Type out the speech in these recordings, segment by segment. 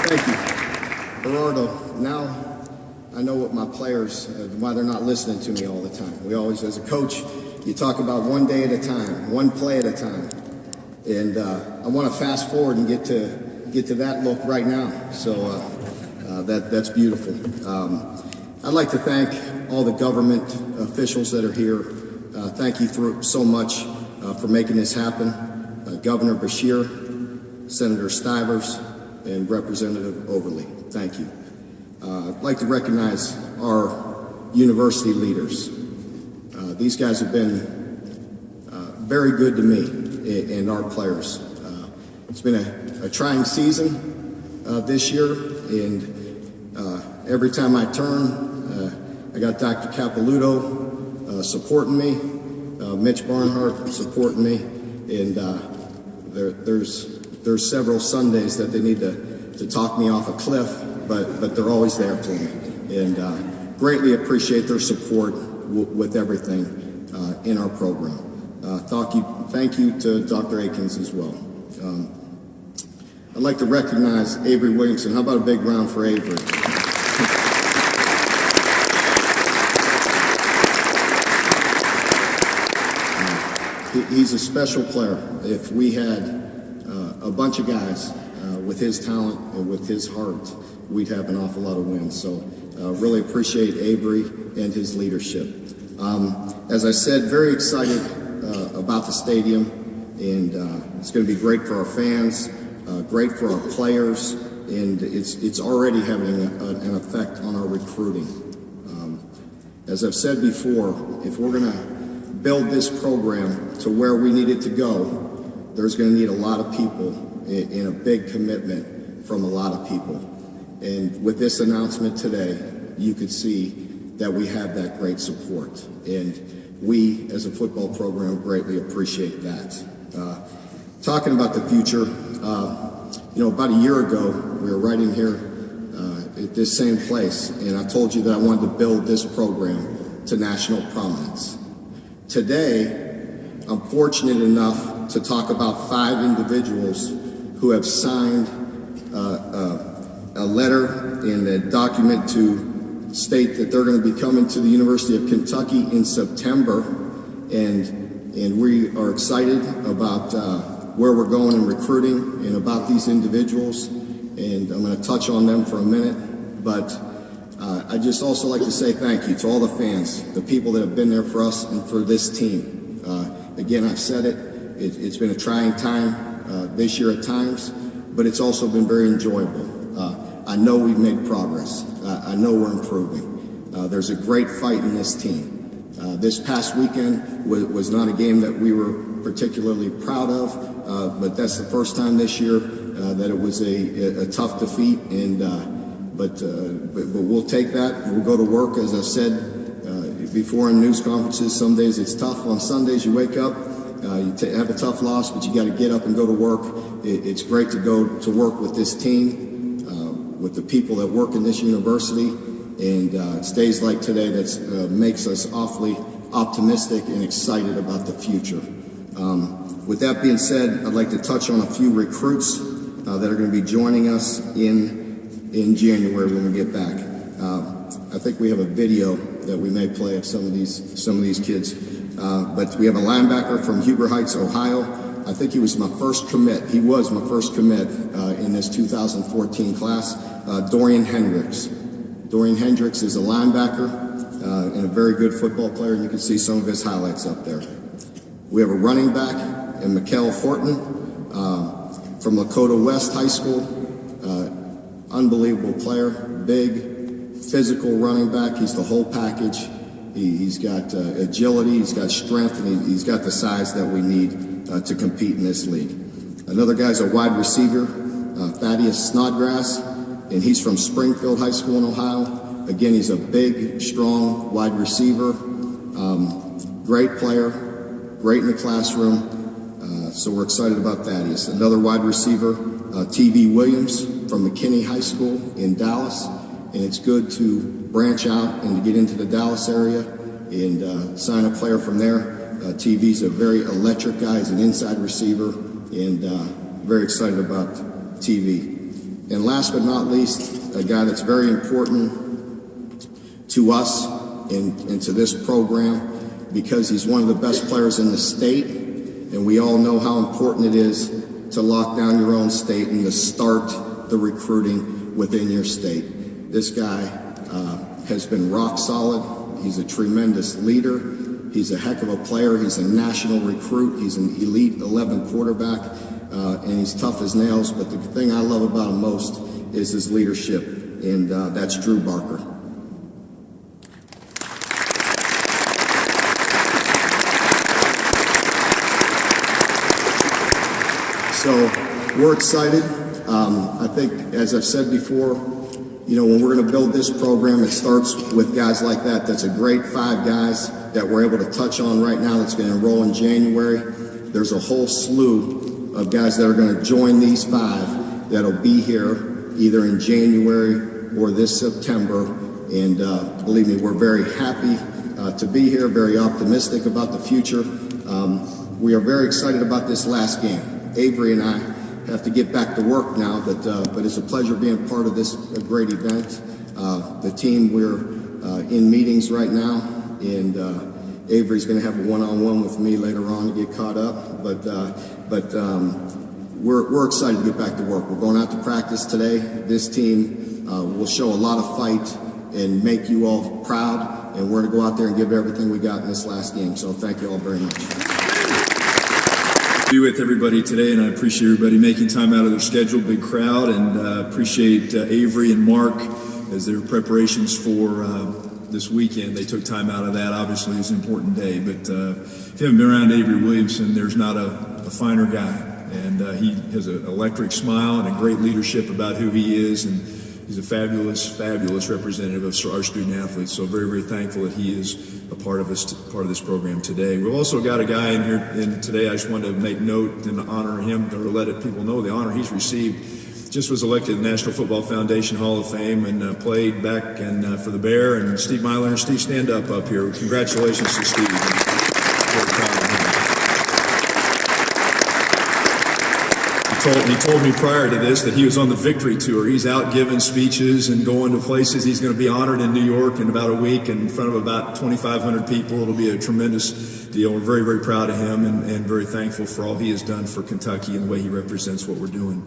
Thank you. Gerardo, now I know what my players, why they're not listening to me all the time. We always, as a coach, you talk about one day at a time, one play at a time. And I want to fast forward and get to that look right now. So that's beautiful. I'd like to thank all the government officials that are here. Thank you so much for making this happen. Governor Beshear, Senator Stivers, and Representative Overly. Thank you. I'd like to recognize our university leaders. These guys have been very good to me and our players. It's been a trying season this year, and every time I turn, I got Dr. Capilouto supporting me, Mitch Barnhart supporting me, and there's several Sundays that they need to talk me off a cliff, but they're always there for me, and greatly appreciate their support with everything in our program. Thank you to Dr. Akins as well. I'd like to recognize Avery Williamson. How about a big round for Avery? He's a special player. If we had a bunch of guys with his talent and with his heart, we'd have an awful lot of wins. So really appreciate Avery and his leadership. As I said, very excited about the stadium, and it's going to be great for our fans, great for our players, and it's already having an effect on our recruiting. As I've said before, if we're going to build this program to where we need it to go, there's going to need a lot of people and a big commitment from a lot of people. And with this announcement today, you could see that we have that great support. And we, as a football program, greatly appreciate that. Talking about the future, about a year ago, we were right in here at this same place, and I told you that I wanted to build this program to national prominence. Today, I'm fortunate enough to talk about 5 individuals who have signed a letter and a document to state that they're going to be coming to the University of Kentucky in September, and we are excited about where we're going in recruiting and about these individuals, and I'm going to touch on them for a minute, but I just also like to say thank you to all the fans, the people that have been there for us and for this team. Again, I've said it's been a trying time this year at times, but it's also been very enjoyable. I know we've made progress. I know we're improving. There's a great fight in this team. This past weekend was not a game that we were particularly proud of, but that's the first time this year that it was a tough defeat, and but we'll take that. We'll go to work, as I've said before in news conferences. Some days it's tough. On Sundays you wake up, you have a tough loss, but you got to get up and go to work. It's great to go to work with this team, with the people that work in this university, and it's days like today that makes us awfully optimistic and excited about the future. With that being said, I'd like to touch on a few recruits that are going to be joining us in January when we get back. I think we have a video that we may play of some of these kids. But we have a linebacker from Huber Heights, Ohio. I think he was my first commit. He was my first commit in this 2014 class. Dorian Hendricks. Dorian Hendricks is a linebacker and a very good football player. You can see some of his highlights up there. We have a running back, Mikkel Horton from Lakota West High School. Unbelievable player, big, physical running back. He's the whole package. He's got agility, he's got strength, and he's got the size that we need to compete in this league. Another guy's a wide receiver, Thaddeus Snodgrass, and he's from Springfield High School in Ohio. Again, he's a big, strong wide receiver, great player, great in the classroom, so we're excited about Thaddeus. Another wide receiver, T.V. Williams from McKinney High School in Dallas, and it's good to branch out and to get into the Dallas area and sign a player from there. TV's a very electric guy. He's an inside receiver, and very excited about TV. And last but not least, a guy that's very important to us and to this program, because he's one of the best players in the state, and we all know how important it is to lock down your own state and to start the recruiting within your state. This guy has been rock solid. He's a tremendous leader. He's a heck of a player. He's a national recruit. He's an elite 11 quarterback, and he's tough as nails. But the thing I love about him most is his leadership, and that's Drew Barker. So we're excited. I think, as I've said before, when we're going to build this program, it starts with guys like that. That's a great 5 guys that we're able to touch on right now that's going to enroll in January. There's a whole slew of guys that are going to join these 5 that'll be here either in January or this September. And believe me, we're very happy to be here, very optimistic about the future. We are very excited about this last game. Avery and I have to get back to work now, but it's a pleasure being part of this great event. The team, we're in meetings right now, and Avery's going to have a one-on-one with me later on to get caught up. But we're excited to get back to work. We're going out to practice today. This team will show a lot of fight and make you all proud, and we're going to go out there and give everything we got in this last game. So thank you all very much. Be with everybody today, and I appreciate everybody making time out of their schedule. Big crowd, and appreciate Avery and Mark as their preparations for this weekend. They took time out of that. Obviously, it's an important day, but if you haven't been around Avery Williamson, there's not a finer guy, and he has an electric smile and a great leadership about who he is, and he's a fabulous representative of our student athletes. So very, very thankful that he is a part of this program today. We've also got a guy in here today. I just wanted to make note and honor him, or let people know the honor he's received. Just was elected to the National Football Foundation Hall of Fame and played back for the Bear. And Steve Myler, Steve, stand up here. Congratulations to Steve. He told me prior to this that he was on the victory tour. He's out giving speeches and going to places. He's going to be honored in New York in about a week in front of about 2,500 people. It'll be a tremendous deal. We're very, very proud of him and very thankful for all he has done for Kentucky and the way he represents what we're doing.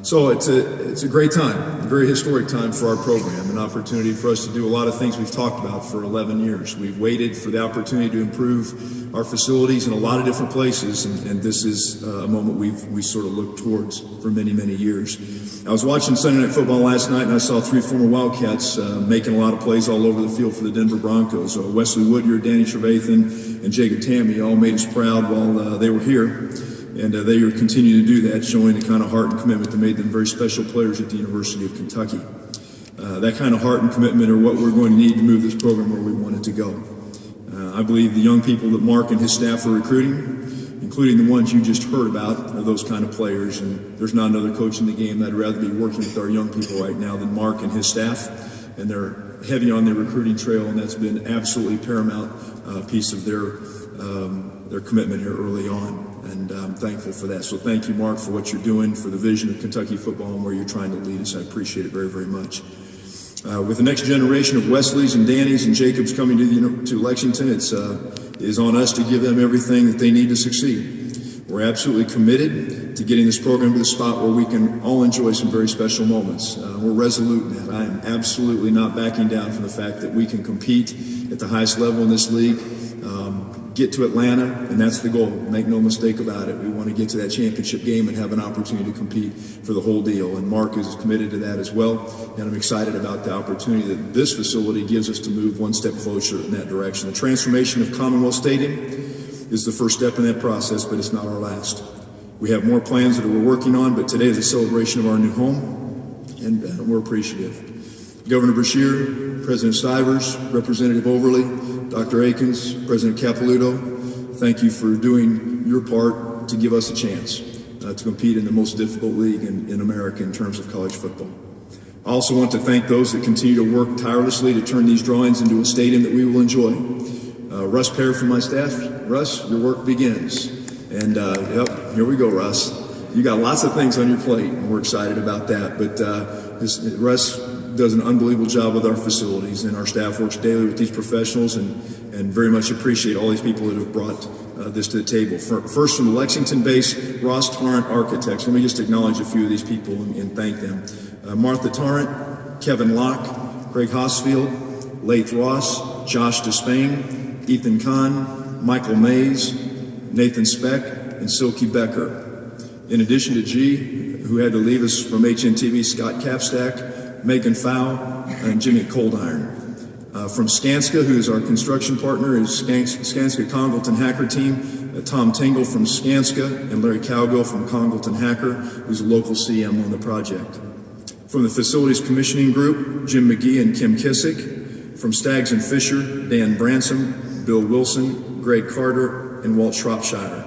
So it's a great time, a very historic time for our program, an opportunity for us to do a lot of things we've talked about for 11 years. We've waited for the opportunity to improve our facilities in a lot of different places, and this is a moment we sort of looked towards for many, many years. I was watching Sunday Night Football last night, and I saw 3 former Wildcats making a lot of plays all over the field for the Denver Broncos. Wesley Woodyard, Danny Trevathan, and Jacob Tammy all made us proud while they were here. And they are continuing to do that, showing the kind of heart and commitment that made them very special players at the University of Kentucky. That kind of heart and commitment are what we're going to need to move this program where we want it to go. I believe the young people that Mark and his staff are recruiting, including the ones you just heard about, are those kind of players. And there's not another coach in the game that I'd rather be working with our young people right now than Mark and his staff. And they're heavy on their recruiting trail, and that's been absolutely paramount piece of their commitment here early on. And I'm thankful for that. So thank you, Mark, for what you're doing, for the vision of Kentucky football and where you're trying to lead us. I appreciate it very, very much. With the next generation of Wesleys and Dannys and Jacobs coming to Lexington, it is on us to give them everything that they need to succeed. We're absolutely committed to getting this program to the spot where we can all enjoy some very special moments. We're resolute in that. I am absolutely not backing down from the fact that we can compete at the highest level in this league. Get to Atlanta, and that's the goal. Make no mistake about it. We want to get to that championship game and have an opportunity to compete for the whole deal. And Mark is committed to that as well. And I'm excited about the opportunity that this facility gives us to move one step closer in that direction. The transformation of Commonwealth Stadium is the first step in that process, but it's not our last. We have more plans that we're working on, but today is a celebration of our new home, and we're appreciative. Governor Beshear, President Stivers, Representative Overly, Dr. Akins, President Capilouto, thank you for doing your part to give us a chance to compete in the most difficult league in America in terms of college football. I also want to thank those that continue to work tirelessly to turn these drawings into a stadium that we will enjoy. Russ Pear from my staff. Russ, your work begins. And yep, here we go, Russ. you got lots of things on your plate, and we're excited about that. But Russ does an unbelievable job with our facilities, and our staff works daily with these professionals, and very much appreciate all these people that have brought this to the table. First, from Lexington-based Ross Tarrant Architects. Let me just acknowledge a few of these people and thank them. Martha Tarrant, Kevin Locke, Greg Hosfield, Laith Ross, Josh Despain, Ethan Kahn, Michael Mays, Nathan Speck, and Silky Becker. In addition to G, who had to leave us from HNTV, Scott Capstack, Megan Fow, and Jimmy Coldiron. From Skanska, who is our construction partner, is Skanska Congleton Hacker Team, Tom Tingle from Skanska, and Larry Cowgill from Congleton Hacker, who's a local CM on the project. From the Facilities Commissioning Group, Jim McGee and Kim Kissick. From Staggs and Fisher, Dan Bransom, Bill Wilson, Greg Carter, and Walt Shropshire.